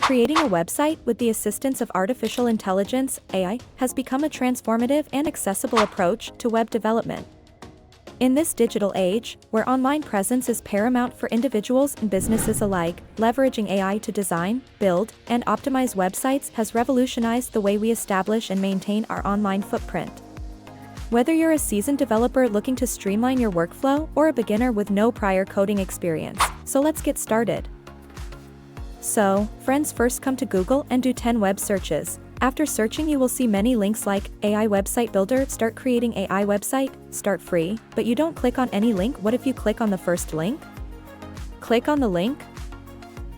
Creating a website with the assistance of artificial intelligence, AI, has become a transformative and accessible approach to web development. In this digital age, where online presence is paramount for individuals and businesses alike, leveraging AI to design, build, and optimize websites has revolutionized the way we establish and maintain our online footprint. Whether you're a seasoned developer looking to streamline your workflow or a beginner with no prior coding experience, so let's get started. So, friends, first come to Google and do 10 web searches. After searching, you will see many links like AI website builder, start creating AI website, start free, but you don't click on any link. What if you click on the first link? Click on the link.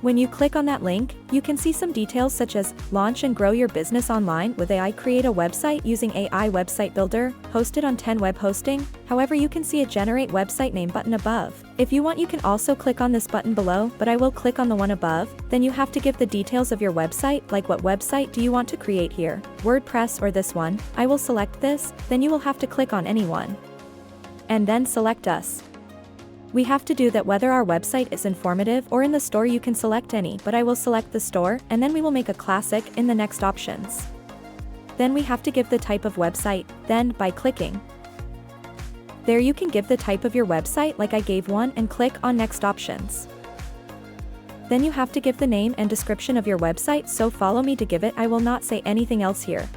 When you click on that link, you can see some details such as launch and grow your business online with AI, create a website using AI website builder, hosted on 10 web hosting. However, you can see a generate website name button above. If you want, you can also click on this button below, but I will click on the one above. Then you have to give the details of your website, like what website do you want to create here, WordPress or this one. I will select this, then you will have to click on any one. And then select us. We have to do that whether our website is informative or in the store. You can select any, but I will select the store, and then we will make a classic in the next options. Then we have to give the type of website, then by clicking there you can give the type of your website, like I gave one, and click on next options. Then you have to give the name and description of your website, so follow me to give it. I will not say anything else here.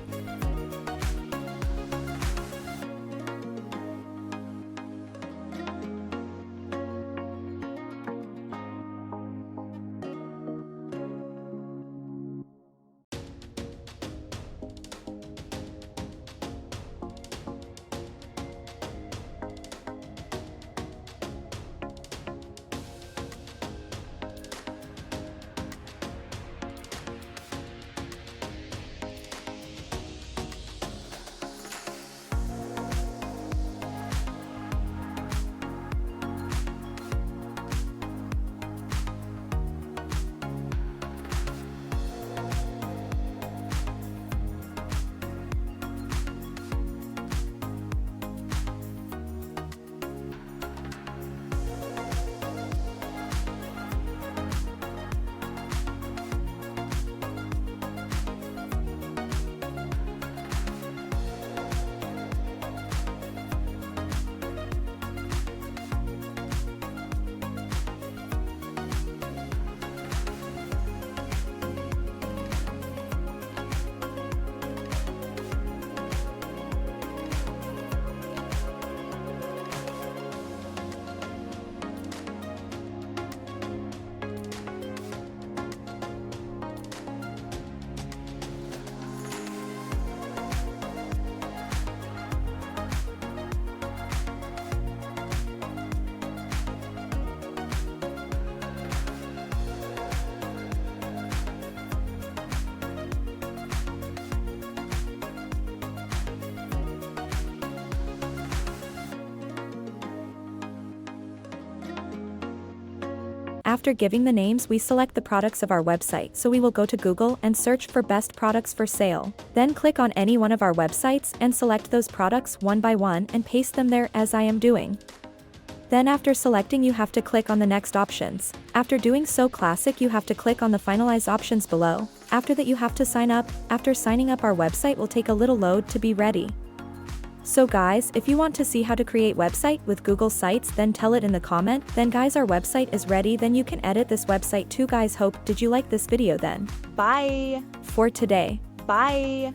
After giving the names, we select the products of our website, so we will go to Google and search for best products for sale. Then click on any one of our websites and select those products one by one and paste them there, as I am doing. Then after selecting, you have to click on the next options. After doing so, classic, you have to click on the finalize options below. After that, you have to sign up. After signing up, our website will take a little load to be ready. So guys, if you want to see how to create website with Google Sites, then tell it in the comment. Then guys, our website is ready, then you can edit this website too guys. Hope did you like this video then. Bye. For today. Bye.